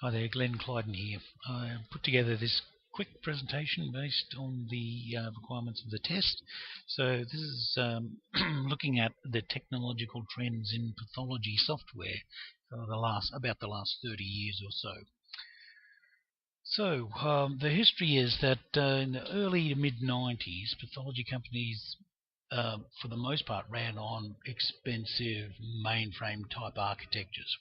Hi there, Glenn Clyden here. I put together this quick presentation based on the requirements of the test. So this is looking at the technological trends in pathology software for about the last 30 years or so. So the history is that in the early to mid-90s, pathology companies for the most part ran on expensive mainframe type architectures.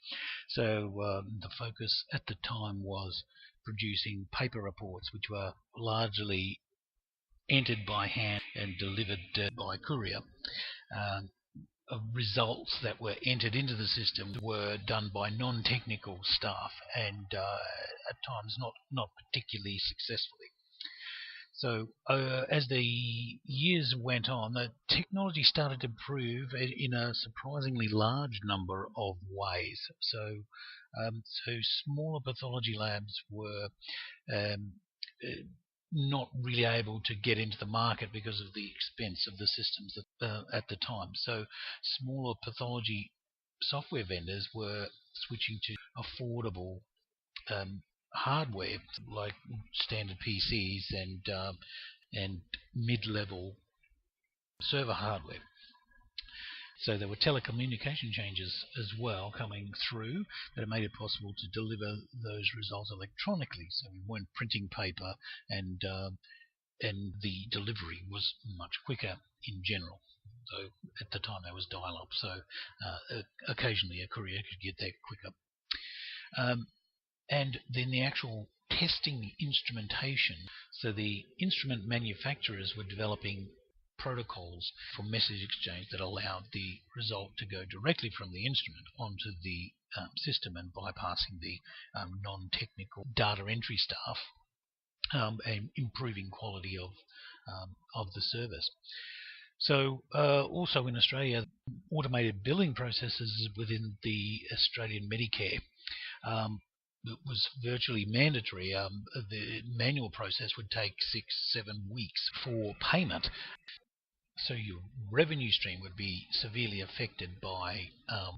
So the focus at the time was producing paper reports, which were largely entered by hand and delivered by courier. Results that were entered into the system were done by non-technical staff, and at times not particularly successfully. So as the years went on, the technology started to improve in a surprisingly large number of ways. So smaller pathology labs were not really able to get into the market because of the expense of the systems at the time. So smaller pathology software vendors were switching to affordable hardware like standard PCs and mid-level server hardware. So there were telecommunication changes as well coming through that made it possible to deliver those results electronically. So we weren't printing paper, and the delivery was much quicker in general. So at the time there was dial-up, so occasionally a courier could get there quicker. And then the actual testing instrumentation. So the instrument manufacturers were developing protocols for message exchange that allowed the result to go directly from the instrument onto the system and bypassing the non-technical data entry staff and improving quality of the service. So also in Australia, automated billing processes within the Australian Medicare it was virtually mandatory. The manual process would take 6-7 weeks for payment. So your revenue stream would be severely affected by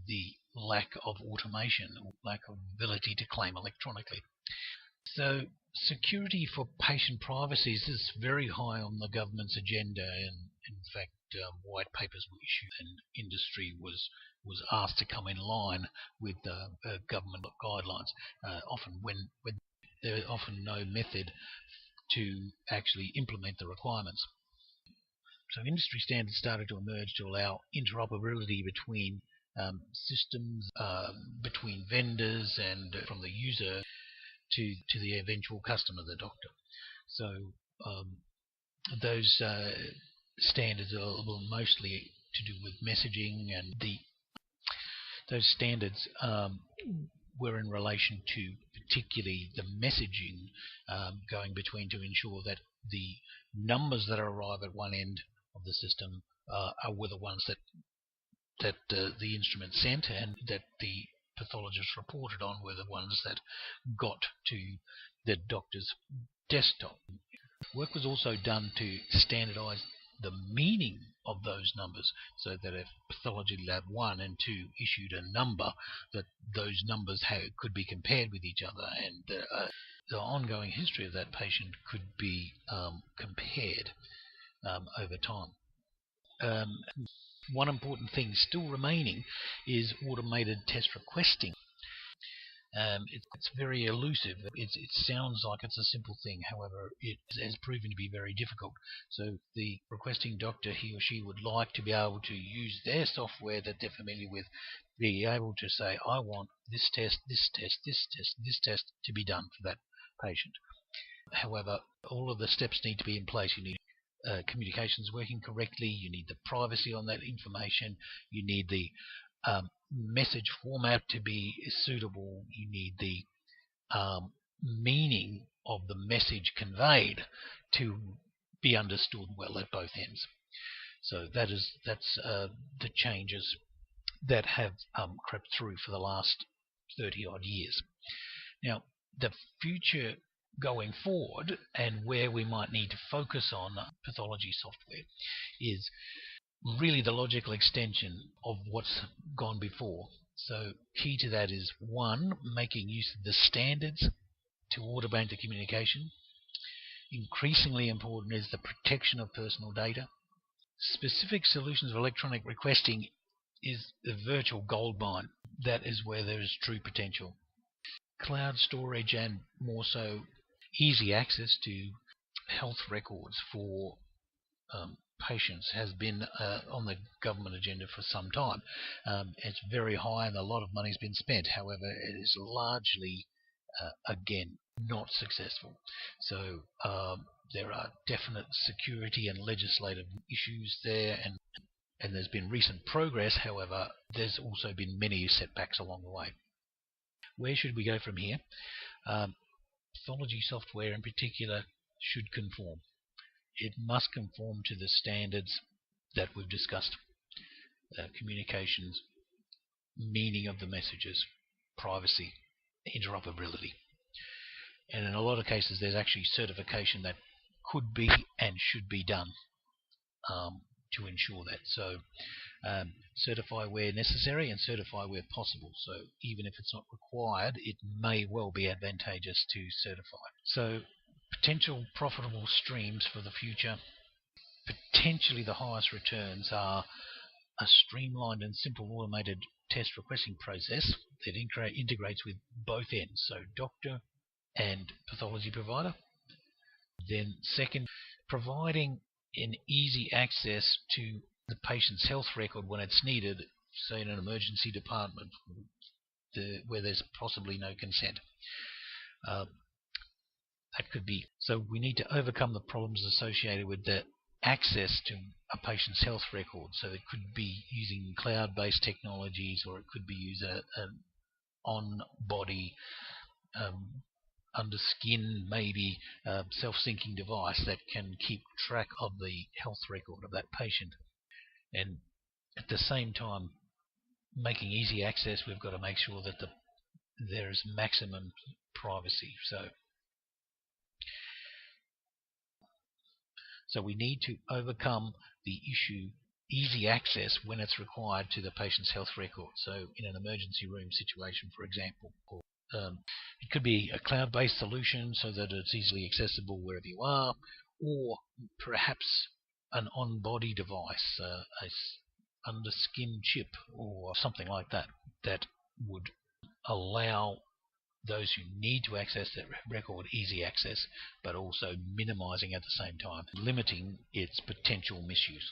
the lack of automation, lack of ability to claim electronically. So security for patient privacy is very high on the government's agenda, and in fact white papers were issued and industry was asked to come in line with government guidelines, often when there's often no method to actually implement the requirements. So industry standards started to emerge to allow interoperability between systems, between vendors and from the user to the eventual customer, the doctor. So those standards are mostly to do with messaging, and those standards were in relation to particularly the messaging going between, to ensure that the numbers that arrive at one end of the system were the ones that the instrument sent, and that the pathologists reported on were the ones that got to the doctor's desktop. Work was also done to standardize the meaning of those numbers, so that if Pathology Lab 1 and 2 issued a number, that those numbers could be compared with each other, and the ongoing history of that patient could be compared over time. One important thing still remaining is automated test requesting. It's very elusive. It sounds like it's a simple thing, however it has proven to be very difficult. So the requesting doctor, he or she would like to be able to use their software that they're familiar with, be able to say, I want this test, this test, this test, this test to be done for that patient. However, all of the steps need to be in place. You need communications working correctly, you need the privacy on that information, you need the message format to be suitable, you need the meaning of the message conveyed to be understood well at both ends. So that's the changes that have crept through for the last 30 odd years. Now the future going forward, and where we might need to focus on pathology software, is really the logical extension of what's gone before. So key to that is, one, making use of the standards to automate the communication. Increasingly important is the protection of personal data. Specific solutions of electronic requesting is the virtual goldmine. That is where there is true potential. Cloud storage and more so easy access to health records for patients has been on the government agenda for some time. It's very high and a lot of money has been spent. However, it is largely, again, not successful. So there are definite security and legislative issues there, and there's been recent progress. However, there's also been many setbacks along the way. Where should we go from here? Pathology software in particular should conform. It must conform to the standards that we've discussed. Communications, meaning of the messages, privacy, interoperability. And in a lot of cases there's actually certification that could be and should be done to ensure that. So certify where necessary and certify where possible. So even if it's not required, it may well be advantageous to certify. So potential profitable streams for the future. Potentially the highest returns are a streamlined and simple automated test requesting process that integrates with both ends, so doctor and pathology provider. Then second, providing an easy access to the patient's health record when it's needed, say in an emergency department where there's possibly no consent. That could be. So we need to overcome the problems associated with the access to a patient's health record. So it could be using cloud-based technologies, or it could be using an on-body, under skin, maybe self-syncing device that can keep track of the health record of that patient. And at the same time, making easy access, we've got to make sure that there is maximum privacy. So we need to overcome the issue easy access when it's required to the patient's health record. So in an emergency room situation, for example, it could be a cloud-based solution so that it's easily accessible wherever you are, or perhaps an on-body device, a under-skin chip or something like that, that would allow those who need to access that record easy access, but also minimizing at the same time, limiting its potential misuse.